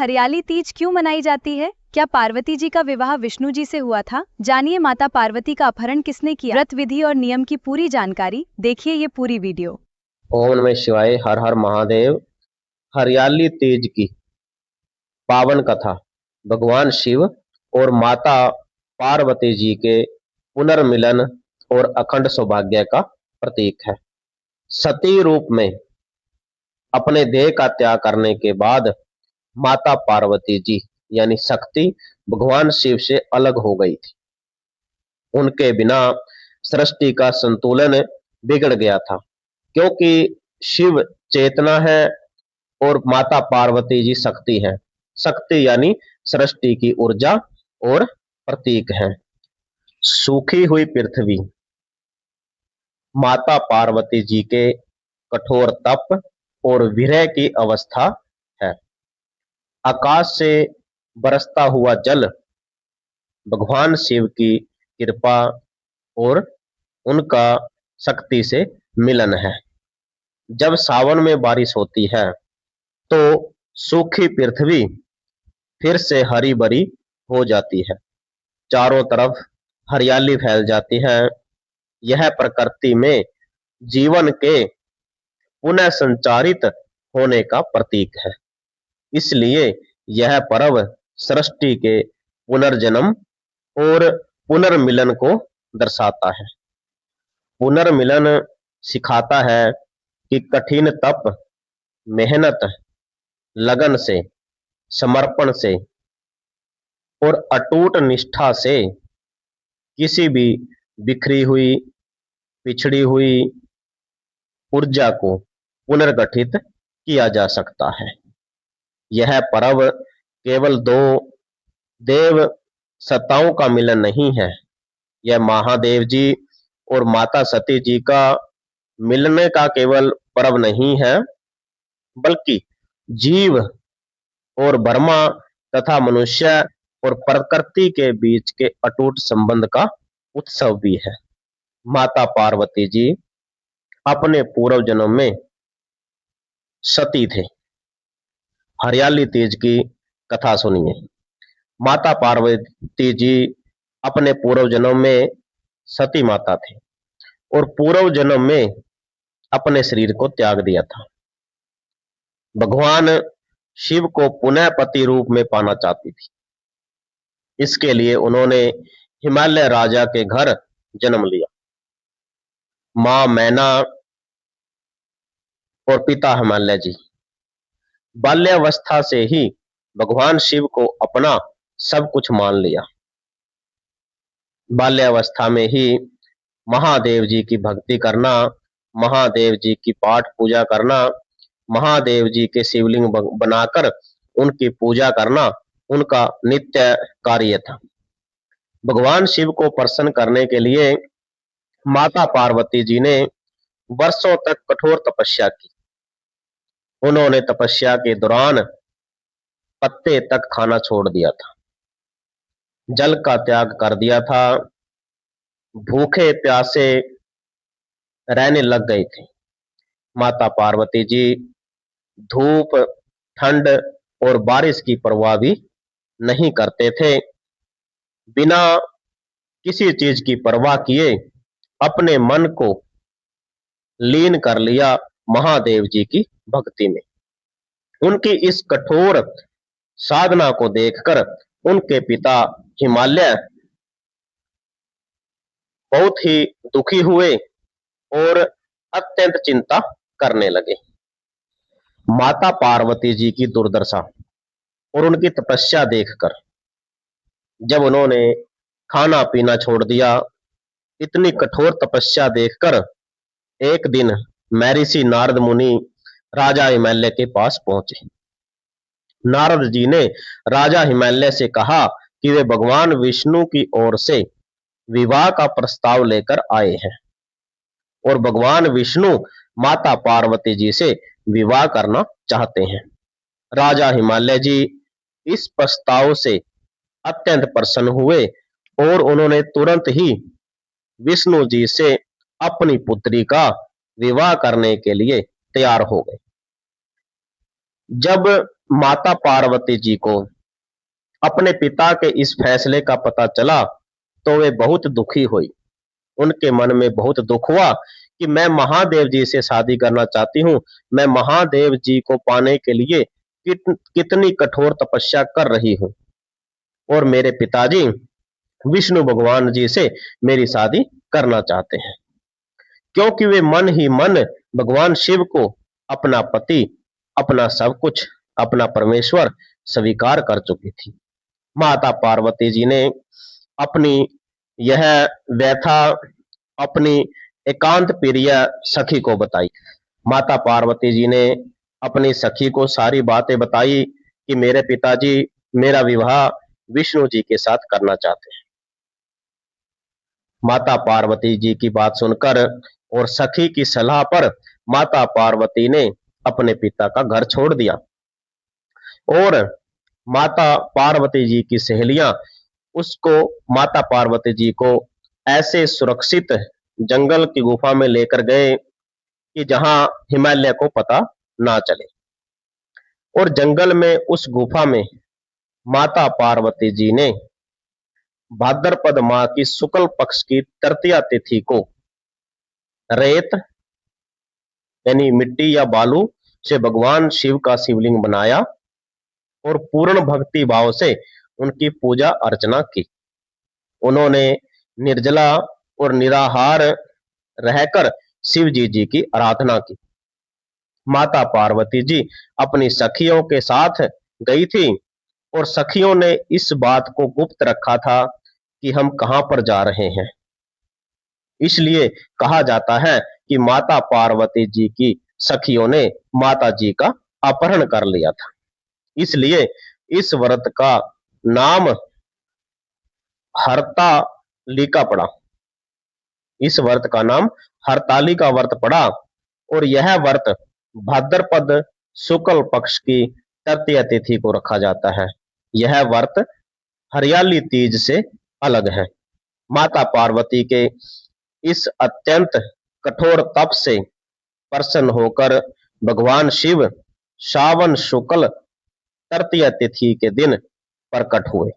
हरियाली तीज क्यों मनाई जाती है? क्या पार्वती जी का विवाह विष्णु जी से हुआ था? जानिए माता पार्वती का अपहरण किसने किया, व्रत विधि और नियम की पूरी जानकारी। देखिए ये पूरी वीडियो। ओम नमः शिवाय। हर हर महादेव। हरियाली तीज की पावन कथा भगवान शिव और माता पार्वती जी के पुनर्मिलन और अखंड सौभाग्य का प्रतीक है। सती रूप में अपने देह का त्याग करने के बाद माता पार्वती जी यानी शक्ति भगवान शिव से अलग हो गई थी। उनके बिना सृष्टि का संतुलन बिगड़ गया था, क्योंकि शिव चेतना है और माता पार्वती जी शक्ति है। शक्ति यानी सृष्टि की ऊर्जा और प्रतीक है। सूखी हुई पृथ्वी माता पार्वती जी के कठोर तप और विरह की अवस्था है। आकाश से बरसता हुआ जल भगवान शिव की कृपा और उनका शक्ति से मिलन है। जब सावन में बारिश होती है तो सूखी पृथ्वी फिर से हरी भरी हो जाती है, चारों तरफ हरियाली फैल जाती है। यह प्रकृति में जीवन के पुनः संचारित होने का प्रतीक है। इसलिए यह पर्व सृष्टि के पुनर्जन्म और पुनर्मिलन को दर्शाता है। पुनर्मिलन सिखाता है कि कठिन तप, मेहनत, लगन से, समर्पण से और अटूट निष्ठा से किसी भी बिखरी हुई, पिछड़ी हुई ऊर्जा को पुनर्गठित किया जा सकता है। यह पर्व केवल दो देव सत्ताओं का मिलन नहीं है, यह महादेव जी और माता सती जी का मिलने का केवल पर्व नहीं है, बल्कि जीव और ब्रह्मा तथा मनुष्य और प्रकृति के बीच के अटूट संबंध का उत्सव भी है। माता पार्वती जी अपने पूर्व जन्म में सती थे। हरियाली तीज की कथा सुनिए। माता पार्वती जी अपने पूर्व जन्म में सती माता थे और पूर्व जन्म में अपने शरीर को त्याग दिया था। भगवान शिव को पुनः पति रूप में पाना चाहती थी। इसके लिए उन्होंने हिमालय राजा के घर जन्म लिया। मां मैना और पिता हिमालय जी। बाल्यावस्था से ही भगवान शिव को अपना सब कुछ मान लिया। बाल्यावस्था में ही महादेव जी की भक्ति करना, महादेव जी की पाठ पूजा करना, महादेव जी के शिवलिंग बनाकर उनकी पूजा करना उनका नित्य कार्य था। भगवान शिव को प्रसन्न करने के लिए माता पार्वती जी ने वर्षों तक कठोर तपस्या की। उन्होंने तपस्या के दौरान पत्ते तक खाना छोड़ दिया था, जल का त्याग कर दिया था, भूखे प्यासे रहने लग गए थे। माता पार्वती जी धूप, ठंड और बारिश की परवाह भी नहीं करते थे। बिना किसी चीज की परवाह किए अपने मन को लीन कर लिया महादेव जी की भक्ति में। उनकी इस कठोर साधना को देखकर उनके पिता हिमालय बहुत ही दुखी हुए और अत्यंत चिंता करने लगे। माता पार्वती जी की दुर्दशा और उनकी तपस्या देखकर जब उन्होंने खाना पीना छोड़ दिया, इतनी कठोर तपस्या देखकर एक दिन महर्षि नारद मुनि राजा हिमालय के पास पहुंचे। नारद जी ने राजा हिमालय से कहा कि वे भगवान विष्णु की ओर से विवाह का प्रस्ताव लेकर आए हैं और भगवान विष्णु माता पार्वती जी से विवाह करना चाहते हैं। राजा हिमालय जी इस प्रस्ताव से अत्यंत प्रसन्न हुए और उन्होंने तुरंत ही विष्णु जी से अपनी पुत्री का विवाह करने के लिए तैयार हो गए। जब माता पार्वती जी को अपने पिता के इस फैसले का पता चला तो वे बहुत दुखी हुई। उनके मन में बहुत दुख हुआ कि मैं महादेव जी से शादी करना चाहती हूँ। मैं महादेव जी को पाने के लिए कितनी कठोर तपस्या कर रही हूँ और मेरे पिताजी विष्णु भगवान जी से मेरी शादी करना चाहते हैं, क्योंकि वे मन ही मन भगवान शिव को अपना पति, अपना सब कुछ, अपना परमेश्वर स्वीकार कर चुकी थी। माता पार्वती जी ने अपनी यह व्यथा अपनी एकांत प्रिय सखी को बताई। माता पार्वती जी ने अपनी सखी को सारी बातें बताई कि मेरे पिताजी मेरा विवाह विष्णु जी के साथ करना चाहते हैं। माता पार्वती जी की बात सुनकर और सखी की सलाह पर माता पार्वती ने अपने पिता का घर छोड़ दिया और माता पार्वती जी की सहेलियां उसको माता पार्वती जी को ऐसे सुरक्षित जंगल की गुफा में लेकर गए कि जहां हिमालय को पता ना चले। और जंगल में उस गुफा में माता पार्वती जी ने भाद्रपद माह की शुक्ल पक्ष की तृतीया तिथि को रेत यानी मिट्टी या बालू से भगवान शिव का शिवलिंग बनाया और पूर्ण भक्ति भाव से उनकी पूजा अर्चना की। उन्होंने निर्जला और निराहार रहकर शिव जी की आराधना की। माता पार्वती जी अपनी सखियों के साथ गई थी और सखियों ने इस बात को गुप्त रखा था कि हम कहां पर जा रहे हैं। इसलिए कहा जाता है कि माता पार्वती जी की सखियों ने माता जी का अपहरण कर लिया था। इसलिए इस व्रत का नाम हरतालिका पड़ा। इस व्रत का नाम हरतालिका व्रत पड़ा और यह व्रत भाद्रपद शुक्ल पक्ष की तृतीया तिथि को रखा जाता है। यह व्रत हरियाली तीज से अलग है। माता पार्वती के इस अत्यंत कठोर तप से प्रसन्न होकर भगवान शिव श्रावण शुक्ल तृतीया तिथि के दिन प्रकट हुए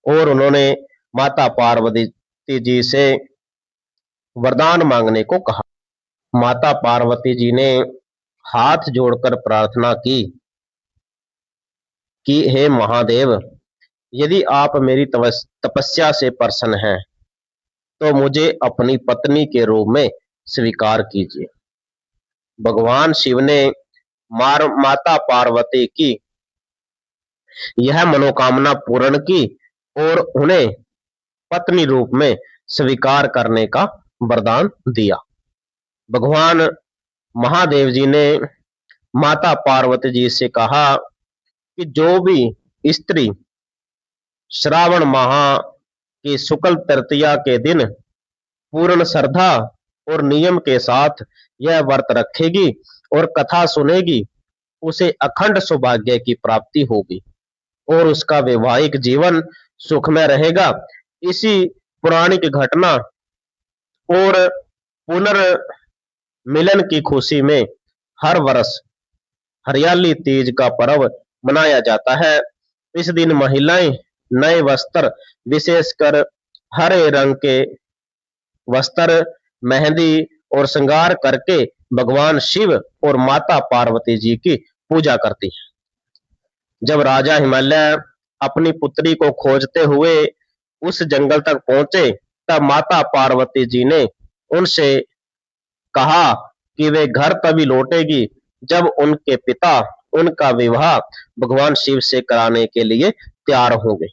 और उन्होंने माता पार्वती जी से वरदान मांगने को कहा। माता पार्वती जी ने हाथ जोड़कर प्रार्थना की कि हे महादेव, यदि आप मेरी तपस्या से प्रसन्न हैं तो मुझे अपनी पत्नी के रूप में स्वीकार कीजिए। भगवान शिव ने माता पार्वती की यह मनोकामना पूर्ण की और उन्हें पत्नी रूप में स्वीकार करने का वरदान दिया। भगवान महादेव जी ने माता पार्वती जी से कहा कि जो भी स्त्री श्रावण माह की शुक्ल तृतीया के दिन पूर्ण श्रद्धा और नियम के साथ यह व्रत रखेगी और कथा सुनेगी, उसे अखंड सौभाग्य की प्राप्ति होगी और उसका वैवाहिक जीवन सुखमय रहेगा। इसी पौराणिक घटना और पुनर्मिलन की खुशी में हर वर्ष हरियाली तीज का पर्व मनाया जाता है। इस दिन महिलाएं नए वस्त्र, विशेषकर हरे रंग के वस्त्र, मेहंदी और श्रृंगार करके भगवान शिव और माता पार्वती जी की पूजा करती है। जब राजा हिमालय अपनी पुत्री को खोजते हुए उस जंगल तक पहुंचे तब माता पार्वती जी ने उनसे कहा कि वे घर तभी लौटेगी जब उनके पिता उनका विवाह भगवान शिव से कराने के लिए तैयार होंगे।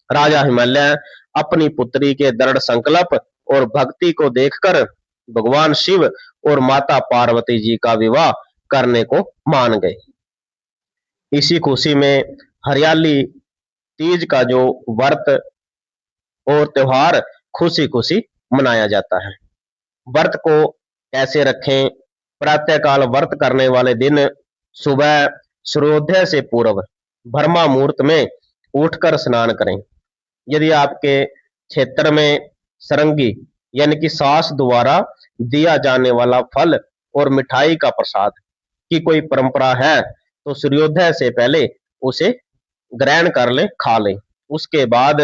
राजा हिमालय अपनी पुत्री के दृढ़ संकल्प और भक्ति को देखकर भगवान शिव और माता पार्वती जी का विवाह करने को मान गए। इसी खुशी में हरियाली तीज का जो व्रत और त्योहार खुशी खुशी मनाया जाता है। व्रत को कैसे रखें? प्रातःकाल व्रत करने वाले दिन सुबह सूर्योदय से पूर्व ब्रह्म मुहूर्त में उठकर स्नान करें। यदि आपके क्षेत्र में सरंगी यानी कि सास द्वारा दिया जाने वाला फल और मिठाई का प्रसाद की कोई परंपरा है तो सूर्योदय से पहले उसे ग्रहण कर लें, खा लें। उसके बाद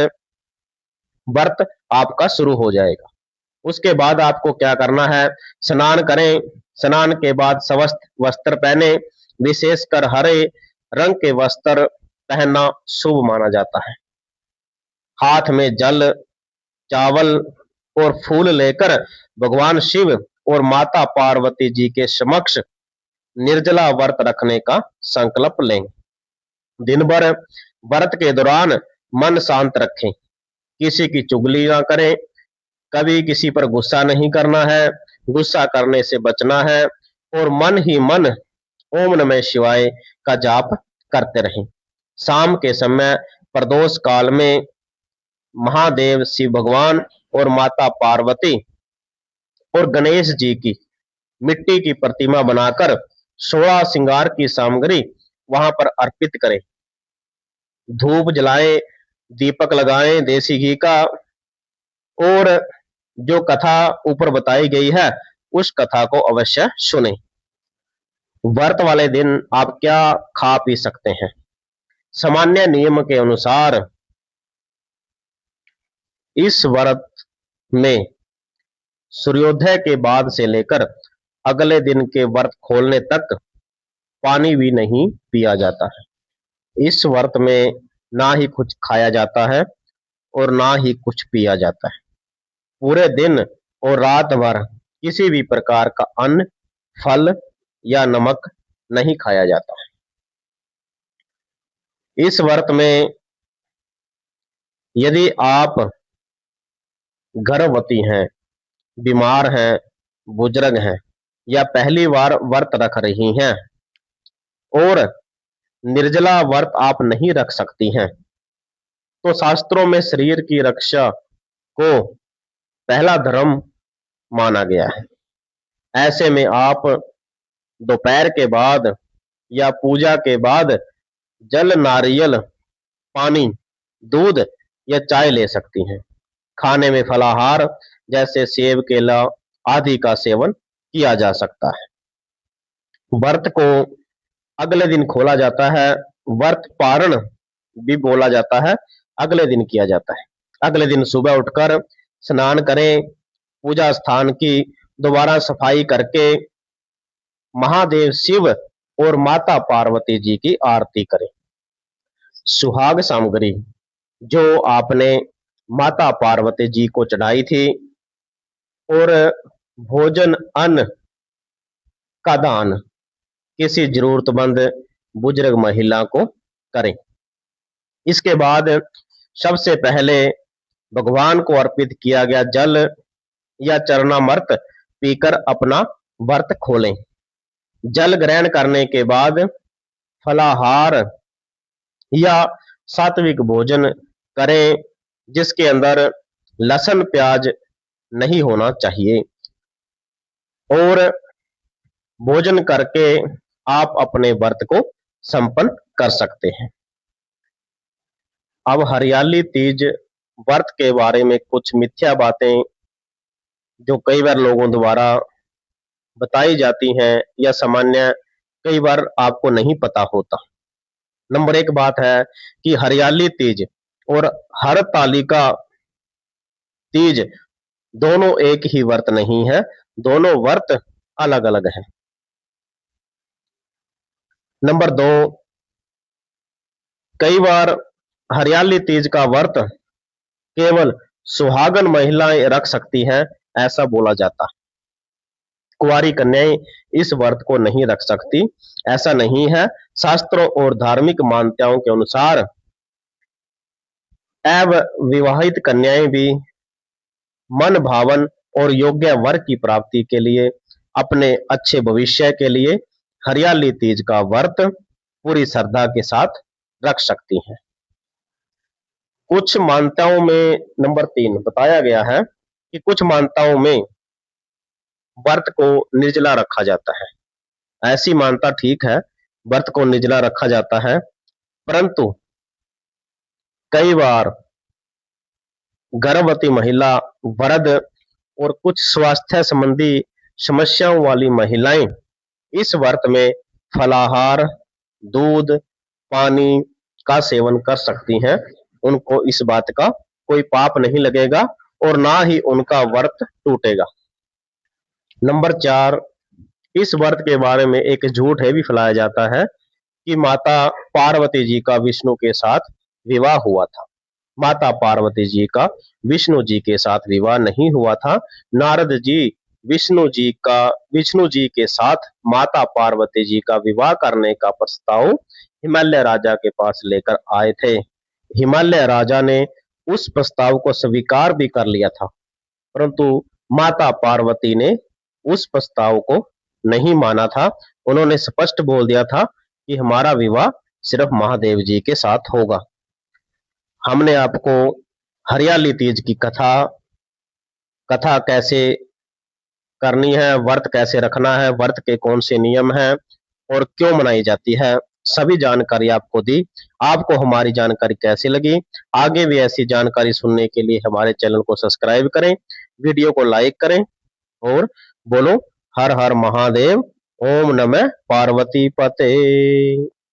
व्रत आपका शुरू हो जाएगा। उसके बाद आपको क्या करना है, स्नान करें। स्नान के बाद स्वस्थ वस्त्र पहने, विशेषकर हरे रंग के वस्त्र पहनना शुभ माना जाता है। हाथ में जल, चावल और फूल लेकर भगवान शिव और माता पार्वती जी के समक्ष निर्जला व्रत रखने का संकल्प लें। दिन भर व्रत के दौरान मन शांत रखें, किसी की चुगली ना करें, कभी किसी पर गुस्सा नहीं करना है, गुस्सा करने से बचना है और मन ही मन ओम नमः शिवाय का जाप करते रहें। शाम के समय प्रदोष काल में महादेव शिव भगवान और माता पार्वती और गणेश जी की मिट्टी की प्रतिमा बनाकर 16 श्रृंगार की सामग्री वहां पर अर्पित करें। धूप जलाएं, दीपक लगाएं देसी घी का, और जो कथा ऊपर बताई गई है उस कथा को अवश्य सुनें। व्रत वाले दिन आप क्या खा पी सकते हैं? सामान्य नियम के अनुसार इस व्रत में सूर्योदय के बाद से लेकर अगले दिन के व्रत खोलने तक पानी भी नहीं पिया जाता है। इस व्रत में ना ही कुछ खाया जाता है और ना ही कुछ पिया जाता है। पूरे दिन और रात भर किसी भी प्रकार का अन्न, फल या नमक नहीं खाया जाता है। इस व्रत में यदि आप गर्भवती हैं, बीमार हैं, बुजुर्ग हैं या पहली बार व्रत रख रही हैं और निर्जला व्रत आप नहीं रख सकती हैं, तो शास्त्रों में शरीर की रक्षा को पहला धर्म माना गया है। ऐसे में आप दोपहर के बाद या पूजा के बाद जल, नारियल पानी, दूध या चाय ले सकती हैं। खाने में फलाहार जैसे सेब, केला आदि का सेवन किया जा सकता है। व्रत को अगले दिन खोला जाता है। व्रत पारण भी बोला जाता है, अगले दिन किया जाता है। अगले दिन सुबह उठकर स्नान करें, पूजा स्थान की दोबारा सफाई करके महादेव शिव और माता पार्वती जी की आरती करें। सुहाग सामग्री जो आपने माता पार्वती जी को चढ़ाई थी और भोजन अन्न का दान किसी जरूरतमंद बुजुर्ग महिला को करें। इसके बाद सबसे पहले भगवान को अर्पित किया गया जल या चरणामृत पीकर अपना व्रत खोलें। जल ग्रहण करने के बाद फलाहार या सात्विक भोजन करें जिसके अंदर लहसुन प्याज नहीं होना चाहिए, और भोजन करके आप अपने व्रत को संपन्न कर सकते हैं। अब हरियाली तीज व्रत के बारे में कुछ मिथ्या बातें जो कई बार लोगों द्वारा बताई जाती हैं या सामान्य कई बार आपको नहीं पता होता। नंबर 1 बात है कि हरियाली तीज और हरतालिका तीज दोनों एक ही व्रत नहीं है, दोनों व्रत अलग अलग हैं। नंबर 2, कई बार हरियाली तीज का व्रत केवल सुहागन महिलाएं रख सकती हैं, ऐसा बोला जाता है। कुंवारी कन्याएं इस व्रत को नहीं रख सकती, ऐसा नहीं है। शास्त्रों और धार्मिक मान्यताओं के अनुसार अविवाहित कन्याएं भी मन भावन और योग्य वर की प्राप्ति के लिए, अपने अच्छे भविष्य के लिए हरियाली तीज का व्रत पूरी श्रद्धा के साथ रख सकती हैं। कुछ मान्यताओं में नंबर 3 बताया गया है कि कुछ मान्यताओं में व्रत को निर्जला रखा जाता है। ऐसी मान्यता ठीक है, व्रत को निर्जला रखा जाता है, परंतु कई बार गर्भवती महिला, वृद्ध और कुछ स्वास्थ्य संबंधी समस्याओं वाली महिलाएं इस व्रत में फलाहार, दूध, पानी का सेवन कर सकती हैं, उनको इस बात का कोई पाप नहीं लगेगा और ना ही उनका व्रत टूटेगा। नंबर 4, इस व्रत के बारे में एक झूठ है भी फैलाया जाता है कि माता पार्वती जी का विष्णु के साथ विवाह हुआ था। माता पार्वती जी का विष्णु जी के साथ विवाह नहीं हुआ था। नारद जी विष्णु जी के साथ माता पार्वती जी का विवाह करने का प्रस्ताव हिमालय राजा के पास लेकर आए थे। हिमालय राजा ने उस प्रस्ताव को स्वीकार भी कर लिया था, परंतु माता पार्वती ने उस प्रस्ताव को नहीं माना था। उन्होंने स्पष्ट बोल दिया था कि हमारा विवाह सिर्फ महादेव जी के साथ होगा। हमने आपको हरियाली तीज की कथा कैसे करनी है, व्रत कैसे रखना है, व्रत के कौन से नियम हैं और क्यों मनाई जाती है, सभी जानकारी आपको दी। आपको हमारी जानकारी कैसी लगी? आगे भी ऐसी जानकारी सुनने के लिए हमारे चैनल को सब्सक्राइब करें, वीडियो को लाइक करें और बोलो हर हर महादेव, ओम नमः पार्वती पते।